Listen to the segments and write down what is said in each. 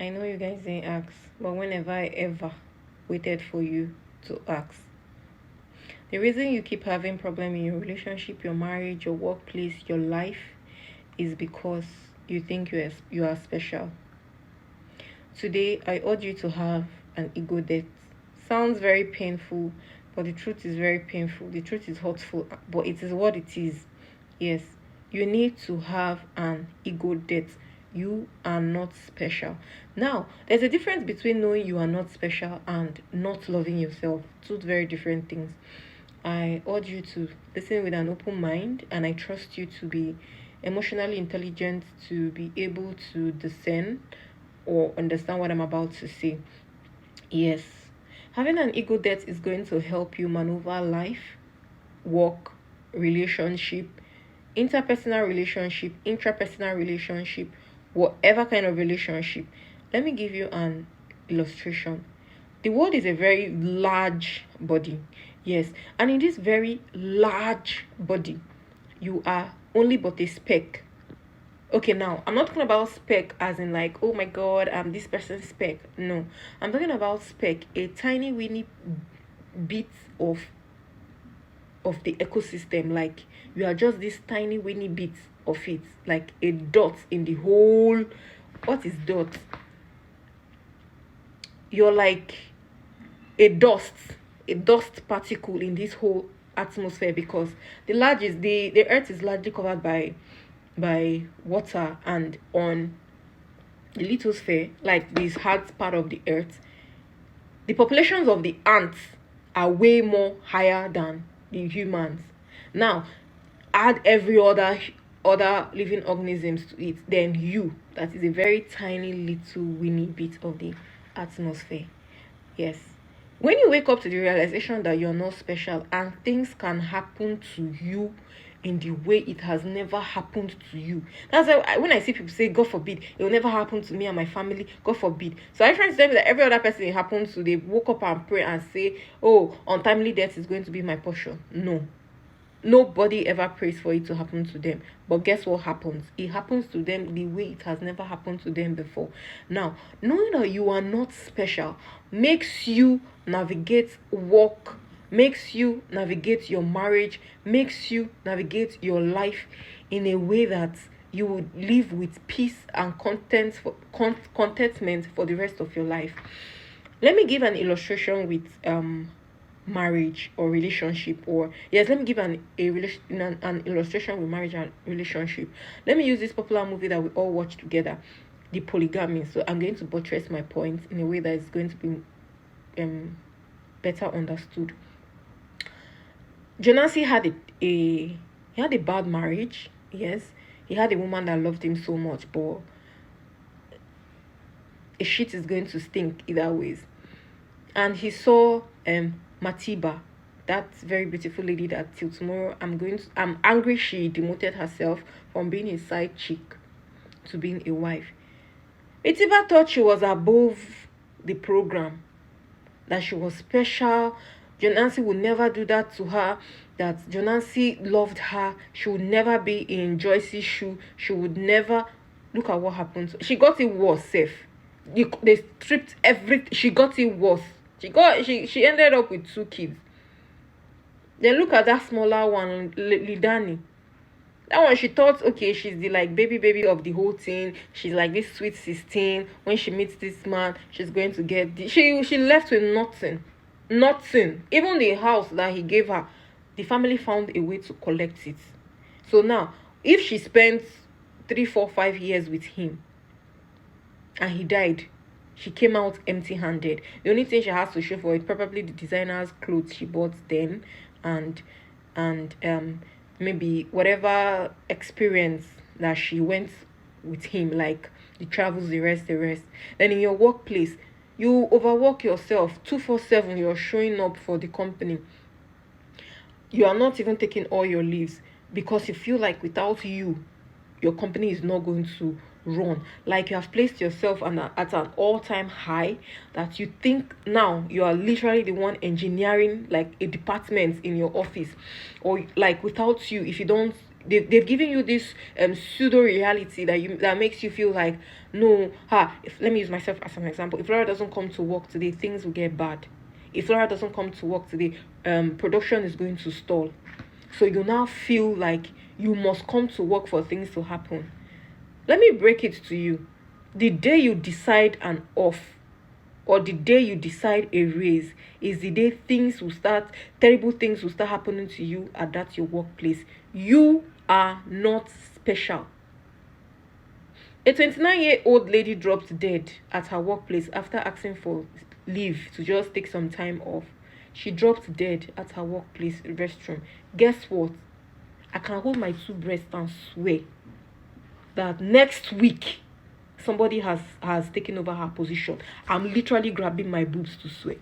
I know you guys didn't ask, but whenever I ever waited for you to ask, the reason you keep having problem in your relationship, your marriage, your workplace, your life is because you think you are special. Today, I urge you to have an ego death. Sounds very painful, but the truth is very painful. The truth is hurtful, but it is what it is. Yes, you need to have an ego death. You are not special. Now, there's a difference between knowing you are not special and not loving yourself. Two very different things. I urge you to listen with an open mind, and I trust you to be emotionally intelligent to be able to discern or understand what I'm about to say. Yes, having an ego death is going to help you maneuver life, work, relationship, interpersonal relationship, intrapersonal relationship, whatever kind of relationship. Let me give you an illustration. The world is a very large body. Yes, and in this very large body, you are only but a speck. Okay, now I'm not talking about speck as in like, oh my god, I'm this person's speck. No, I'm talking about speck, a tiny weeny bit of the ecosystem. Like you are just this tiny weeny bit of it, like a dot in the whole. What is dot? You're like a dust particle in this whole atmosphere, because the earth is largely covered by water, and on the lithosphere, like this hard part of the earth, the populations of the ants are way more higher than the humans. Now, add every other living organisms to it, then you, that is a very tiny little weeny bit of the atmosphere. Yes. When you wake up to the realization that you're not special and things can happen to you in the way it has never happened to you. That's why when I see people say, God forbid, it will never happen to me and my family, God forbid. So I try to tell me that every other person it happens to, they woke up and pray and say, oh, untimely death is going to be my portion. No. Nobody ever prays for it to happen to them. But guess what happens? It happens to them the way it has never happened to them before. Now, knowing that you are not special makes you navigate work, makes you navigate your marriage, makes you navigate your life in a way that you would live with peace and contentment for the rest of your life. Let me give an illustration with marriage or relationship, or yes, let me give an illustration with marriage and relationship. Let me use this popular movie that we all watch together, The Polygamy. So I'm going to buttress my point in a way that is going to be better understood. Jonasi had he had a bad marriage. Yes, he had a woman that loved him so much, but a shit is going to stink either ways. And he saw Matiba, that very beautiful lady that till tomorrow I'm angry she demoted herself from being a side chick to being a wife. Matiba thought she was above the program, that she was special. Jonasi would never do that to her, that Jonasi loved her. She would never be in Joyce's shoe. She would never. Look at what happened. She got it worse, safe. They stripped everything. She got it worse. She ended up with 2 kids. Then look at that smaller one, Lidani. That one, she thought, okay, she's the like baby of the whole thing. She's like this sweet 16. When she meets this man, she's going to get she left with nothing. Even the house that he gave her, the family found a way to collect it. So now, if she spent 3, 4, 5 years with him and he died, she came out empty-handed. The only thing she has to show for it, probably the designer's clothes she bought then, and maybe whatever experience that she went with him, like the travels, the rest. Then in your workplace, you overwork yourself 247. You're showing up for the company. You are not even taking all your leaves because you feel like without you, your company is not going to run. Like you have placed yourself at an all-time high, that you think now you are literally the one engineering like a department in your office, or like without you, if you don't they've given you this pseudo reality that makes you feel like, no, if let me use myself as an example. If Laura doesn't come to work today, things will get bad. If Laura doesn't come to work today, production is going to stall. So you now feel like you must come to work for things to happen. Let me break it to you. The day you decide an off, or the day you decide a raise, is the day terrible things will start happening to you at that your workplace. You are not special. A 29-year-old lady dropped dead at her workplace after asking for leave to just take some time off. She dropped dead at her workplace restroom. Guess what? I can hold my two breasts and swear that next week somebody has taken over her position. I'm literally grabbing my boobs to swear.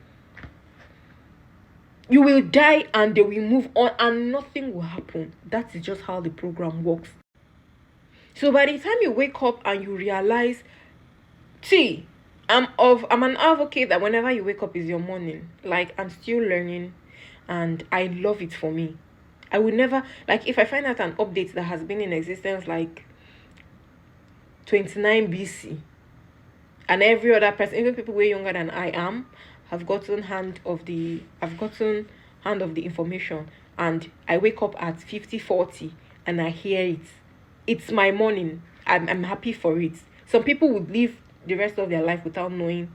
You will die and they will move on and nothing will happen. That is just how the program works. So by the time you wake up and you realize, I'm an advocate that whenever you wake up is your morning. Like, I'm still learning and I love it for me. I would never, like, if I find out an update that has been in existence like 29 BC, and every other person, even people way younger than I am, have gotten hand of the information, and I wake up at 50:40 and I hear it. It's my morning. I'm happy for it. Some people would live the rest of their life without knowing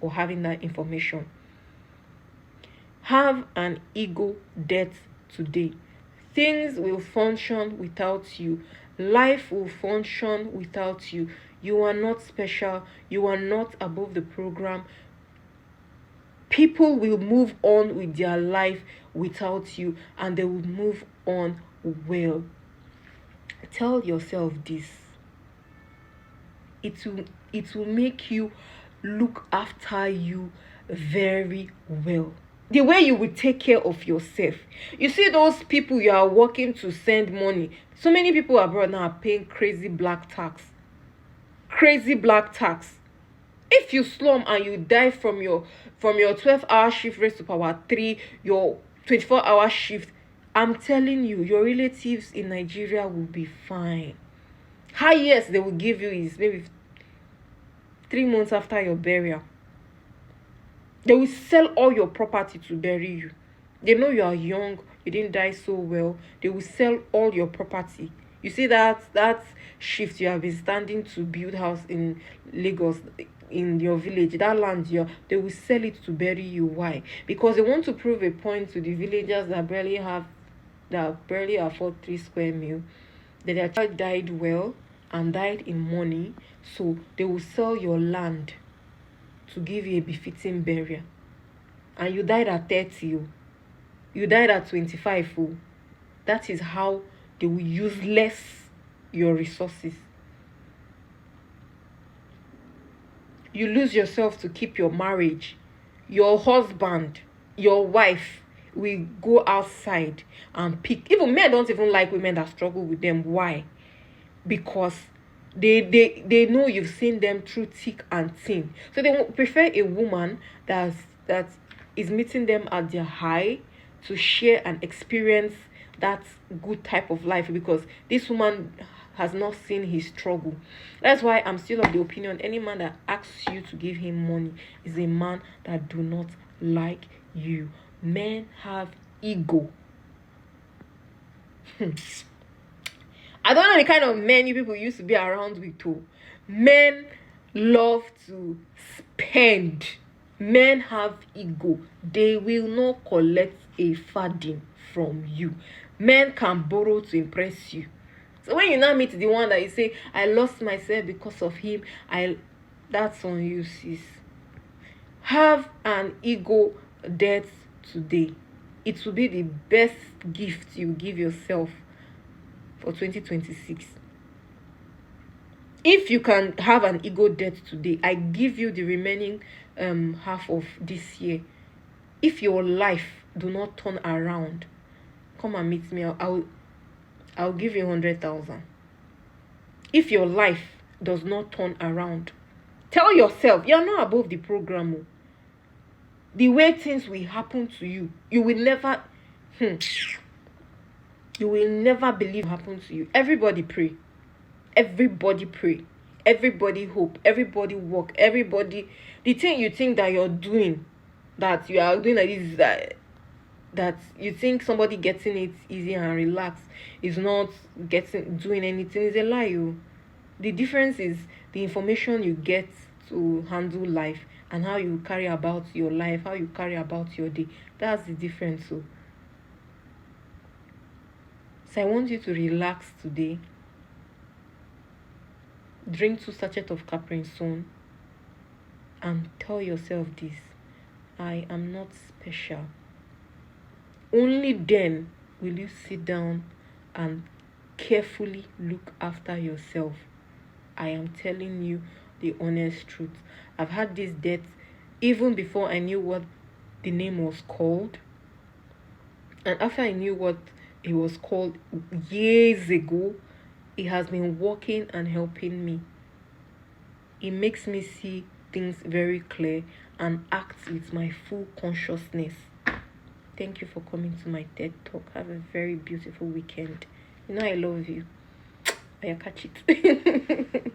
or having that information. Have an ego death today. Things will function without you. Life will function without you. You are not special. You are not above the program. People will move on with their life without you, and they will move on well. Tell yourself this. It will make you look after you very well. The way you will take care of yourself. You see those people you are working to send money. So many people abroad now are paying crazy black tax. Crazy black tax. If you slum and you die from your 12-hour shift raised to power 3, your 24-hour shift, I'm telling you, your relatives in Nigeria will be fine. Highest they will give you is maybe 3 months after your burial. They will sell all your property to bury you. They know you are young, you didn't die so well. They will sell all your property. You see that shift you have been standing to build house in Lagos, in your village, that land they will sell it to bury you. Why? Because they want to prove a point to the villagers that barely afford 3 square meal, that their child died well and died in money, so they will sell your land to give you a befitting burial. And you died at 30, you died at 25. That is how they will useless your resources. You lose yourself to keep your marriage. Your husband, your wife will go outside and pick. Even men don't even like women that struggle with them. Why? Because they know you've seen them through thick and thin. So they prefer a woman that is meeting them at their high to share and experience that good type of life, because this woman has not seen his struggle. That's why I'm still of the opinion any man that asks you to give him money is a man that do not like you. Men have ego. I don't know the kind of men you people used to be around with too. Men love to spend. Men have ego. They will not collect a farthing from you. Men can borrow to impress you. So when you now meet the one that you say, I lost myself because of him, that's on you, sis. Have an ego death today. It will be the best gift you give yourself for 2026. If you can have an ego death today, I give you the remaining half of this year. If your life do not turn around, come and meet me. I'll give you 100,000. If your life does not turn around, tell yourself you're not above the program. The way things will happen to you, you will never You will never believe what happened to you. Everybody pray. Everybody pray. Everybody hope. Everybody work. Everybody. The thing you think that you're doing, that you are doing like this, that you think somebody getting it easy and relaxed is not doing anything, is a lie. You. The difference is the information you get to handle life and how you carry about your life, how you carry about your day. That's the difference. So I want you to relax today. Drink 2 sachets of Capri-Sun and tell yourself this: I am not special. Only then will you sit down and carefully look after yourself. I am telling you the honest truth. I've had this death even before I knew what the name was called. And after I knew what it was called years ago, it has been working and helping me. It makes me see things very clear and act with my full consciousness. Thank you for coming to my TED Talk. Have a very beautiful weekend. You know I love you. I catch it.